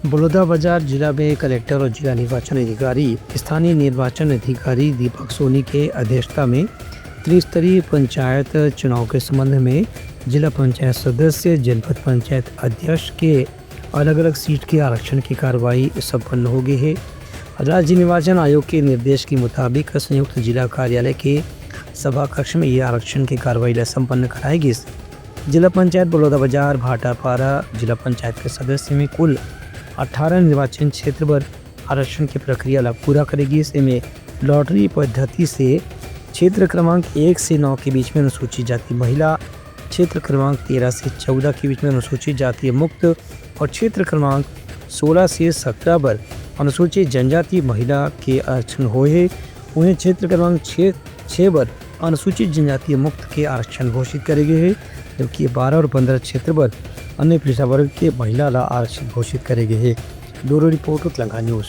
बलौदाबाजार जिला में कलेक्टर और जिला निर्वाचन अधिकारी स्थानीय निर्वाचन अधिकारी दीपक सोनी के अध्यक्षता में त्रिस्तरीय पंचायत चुनाव के संबंध में जिला पंचायत सदस्य जनपद पंचायत अध्यक्ष के अलग अलग सीट के आरक्षण की कार्रवाई संपन्न हो गई है। राज्य निर्वाचन आयोग के निर्देश के मुताबिक संयुक्त जिला कार्यालय के सभा कक्ष में यह आरक्षण की कार्रवाई संपन्न कराएगी। जिला पंचायत बलौदाबाजार भाटापारा जिला पंचायत के सदस्य में कुल 18 निर्वाचन क्षेत्र पर आरक्षण की प्रक्रिया पूरा करेगी। इसमें लॉटरी पद्धति से क्षेत्र क्रमांक 1 से 9 के बीच में अनुसूचित जाति महिला, क्षेत्र क्रमांक 13 से 14 के बीच में अनुसूचित जाति मुक्त और क्षेत्र क्रमांक 16 से 17 पर अनुसूचित जनजाति महिला के आरक्षण हुए। उन्हें क्षेत्र क्रमांक 6 पर अनुसूचित जनजाति मुक्त के आरक्षण घोषित करे गए हैं, जबकि 12 और 15 क्षेत्र पर अन्य पिछड़ा वर्ग के महिला आरक्षण घोषित करे गए हैं। ब्यूरो रिपोर्ट उतलंगा न्यूज़।